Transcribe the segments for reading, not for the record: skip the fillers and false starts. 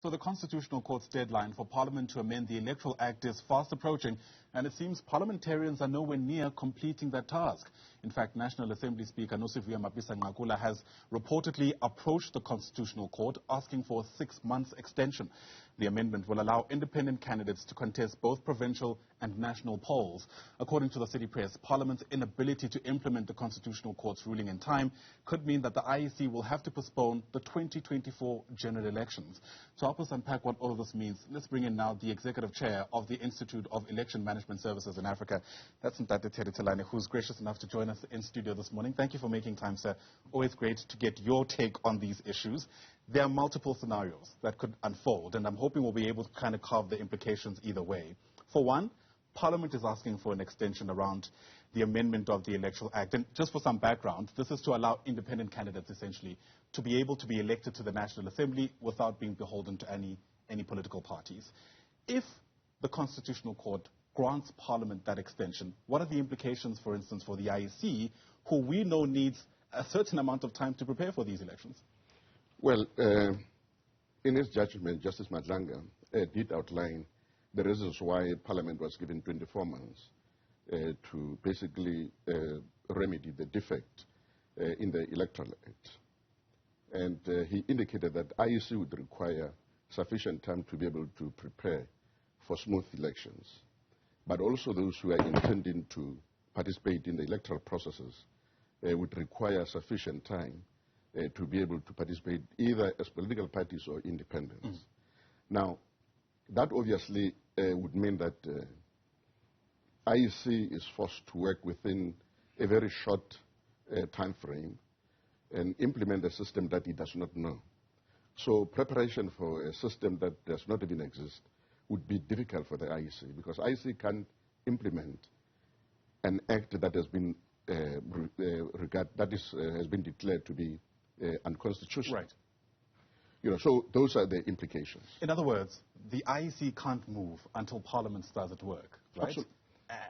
So the Constitutional Court's deadline for Parliament to amend the Electoral Act is fast approaching, and it seems parliamentarians are nowhere near completing that task. In fact, National Assembly Speaker Noviwe Mapisa-Nqakula has reportedly approached the Constitutional Court asking for a 6-month extension. The amendment will allow independent candidates to contest both provincial and national polls. According to the City Press, Parliament's inability to implement the Constitutional Court's ruling in time could mean that the IEC will have to postpone the 2024 general elections. To help us unpack what all of this means, let's bring in now the Executive Chair of the Institute of Election Management Services in Africa. That's Tselane, who's gracious enough to join us in studio this morning. Thank you for making time, sir. Always great to get your take on these issues. There are multiple scenarios that could unfold, and I'm hoping we'll be able to kind of carve the implications either way. For one, Parliament is asking for an extension around the amendment of the Electoral Act. And just for some background, this is to allow independent candidates, essentially, to be able to be elected to the National Assembly without being beholden to any political parties. If the Constitutional Court grants Parliament that extension, what are the implications, for instance, for the IEC, who we know needs a certain amount of time to prepare for these elections? Well, in his judgment, Justice Madlanga did outline the reasons why Parliament was given 24 months to basically remedy the defect in the Electoral Act. And he indicated that IEC would require sufficient time to be able to prepare for smooth elections. But also those who are intending to participate in the electoral processes would require sufficient time to be able to participate either as political parties or independents. Now, that obviously would mean that IEC is forced to work within a very short time frame and implement a system that it does not know. So preparation for a system that does not even exist would be difficult for the IEC, because IEC can't implement an act that has been has been declared to be unconstitutional. Right. You know, so those are the implications. In other words, the IEC can't move until Parliament starts at work, right? Absolutely.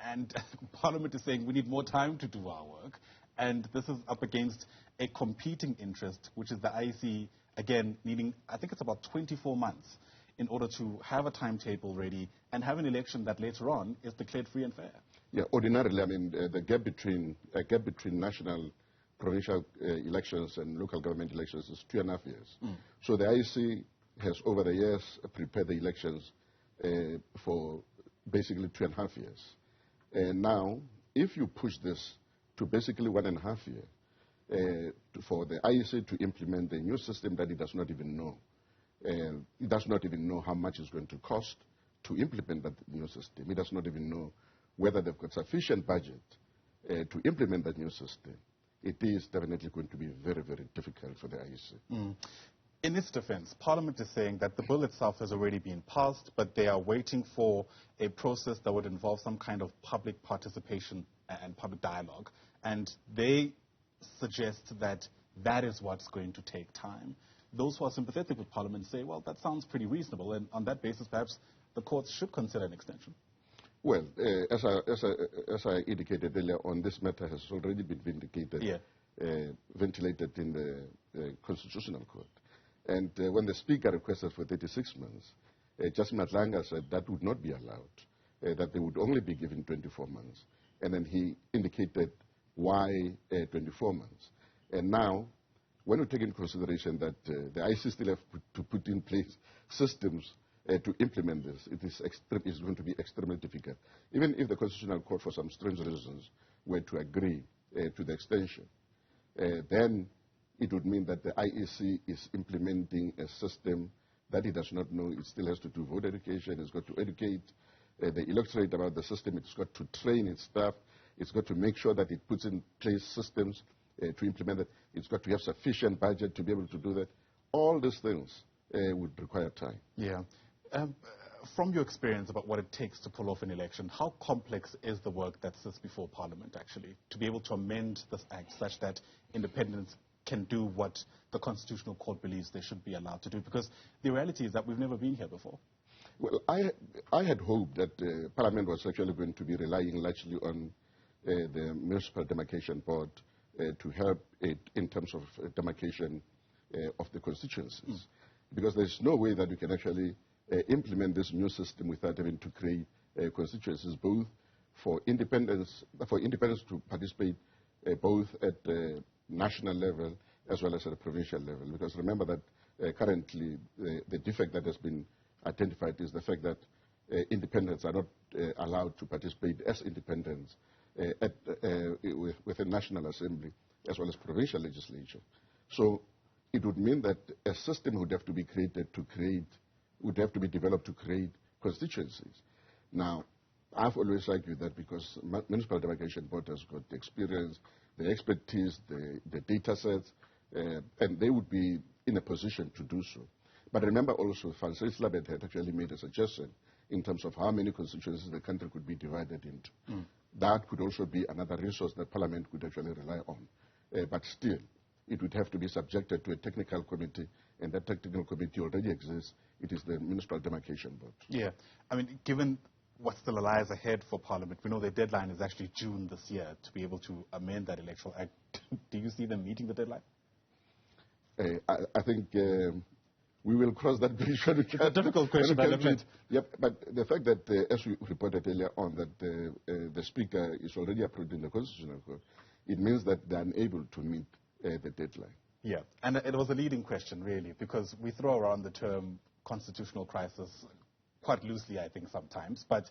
And Parliament is saying we need more time to do our work, and this is up against a competing interest, which is the IEC, again, needing, I think it's about 24 months in order to have a timetable ready and have an election that later on is declared free and fair. Yeah, ordinarily, I mean, the gap between national, provincial elections and local government elections is 2.5 years. So the IEC has, over the years, prepared the elections for basically 2.5 years. And now, if you push this to basically 1.5 years, for the IEC to implement the new system that it does not even know, it does not even know how much it's going to cost to implement that new system. It does not even know whether they've got sufficient budget to implement that new system. It is definitely going to be very, very difficult for the IEC. In its defense, Parliament is saying that the bill itself has already been passed, but they are waiting for a process that would involve some kind of public participation and public dialogue. And they suggest that that is what's going to take time. Those who are sympathetic with Parliament say, well, that sounds pretty reasonable, and on that basis, perhaps the courts should consider an extension. Well, as I indicated earlier on, this matter has already been vindicated, ventilated in the Constitutional Court. And when the Speaker requested for 36 months, Justice Madlanga said that would not be allowed, that they would only be given 24 months. And then he indicated why 24 months. And now, when we take into consideration that the IEC still have to put in place systems to implement this, it is going to be extremely difficult. Even if the Constitutional Court, for some strange reasons, were to agree to the extension, then it would mean that the IEC is implementing a system that it does not know. It still has to do voter education. It's got to educate the electorate about the system. It's got to train its staff. It's got to make sure that it puts in place systems to implement it. It's got to have sufficient budget to be able to do that. All these things would require time. Yeah. From your experience about what it takes to pull off an election, how complex is the work that sits before Parliament, actually, to be able to amend this act such that independents can do what the Constitutional Court believes they should be allowed to do? Because the reality is that we've never been here before. Well, I had hoped that Parliament was actually going to be relying largely on the Municipal Demarcation Board to help it in terms of demarcation of the constituencies. because there's no way that you can actually implement this new system without having to create constituencies, both for independents to participate both at the national level as well as at the provincial level. Because remember that currently the defect that has been identified is the fact that independents are not allowed to participate as independents with the National Assembly as well as provincial legislature. So it would mean that a system would have to be developed to create constituencies. Now, I've always argued that because Municipal Demarcation Board has got the experience, the expertise, the data sets, and they would be in a position to do so. But remember also, Francis Labet had actually made a suggestion in terms of how many constituencies the country could be divided into. That could also be another resource that Parliament could actually rely on. But still, it would have to be subjected to a technical committee, and that technical committee already exists. It is the Municipal Demarcation Board. Yeah. I mean, given what still lies ahead for Parliament, we know the deadline is actually June this year to be able to amend that Electoral Act. Do you see them meeting the deadline? I think we will cross that bridge when we can. It's a difficult question, but yep, but the fact that, as we reported earlier on, that the Speaker is already approved in the Constitutional Court, it means that they are unable to meet the deadline. Yeah, and it was a leading question, really, because we throw around the term constitutional crisis quite loosely, I think, sometimes. But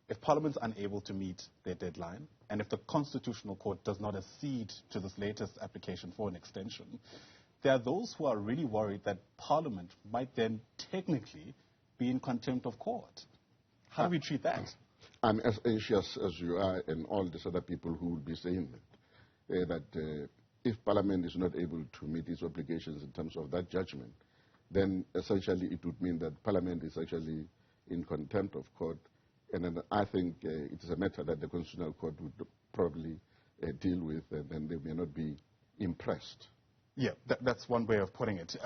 if Parliament's unable to meet their deadline, and if the Constitutional Court does not accede to this latest application for an extension, there are those who are really worried that Parliament might then technically be in contempt of court. How do we treat that? I'm as anxious as you are and all these other people who will be saying that, if Parliament is not able to meet its obligations in terms of that judgment, then essentially it would mean that Parliament is actually in contempt of court. And then I think it is a matter that the Constitutional Court would probably deal with, and then they may not be impressed. Yeah, that's one way of putting it.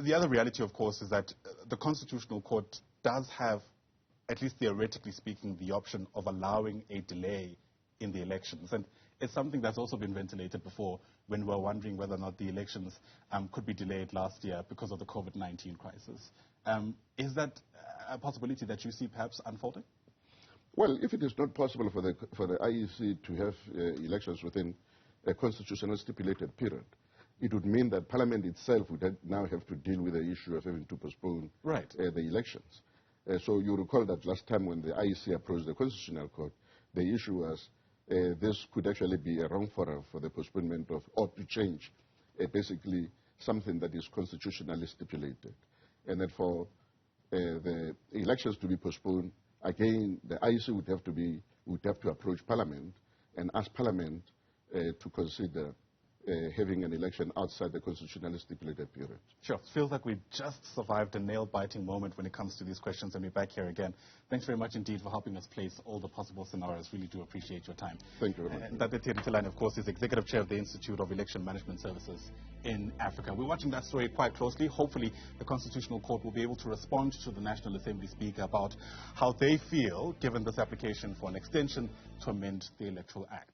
The other reality, of course, is that the Constitutional Court does have, at least theoretically speaking, the option of allowing a delay in the elections. And it's something that's also been ventilated before when we were wondering whether or not the elections could be delayed last year because of the COVID-19 crisis. Is that a possibility that you see perhaps unfolding? Well, if it is not possible for the IEC to have elections within a constitutional stipulated period, it would mean that Parliament itself would now have to deal with the issue of having to postpone the elections. So you recall that last time when the IEC approached the Constitutional Court, the issue was this could actually be a wrong forum for the postponement of, or to change basically something that is constitutionally stipulated. And that for the elections to be postponed, again, the IEC would have to approach Parliament and ask Parliament to consider having an election outside the constitutionally stipulated period. Sure. It feels like we've just survived a nail-biting moment when it comes to these questions, and we're back here again. Thanks very much indeed for helping us place all the possible scenarios. Really do appreciate your time. Thank you very much. And Tselane, of course, is Executive Chair of the Institute of Election Management Services in Africa. We're watching that story quite closely. Hopefully, the Constitutional Court will be able to respond to the National Assembly Speaker about how they feel, given this application for an extension to amend the Electoral Act.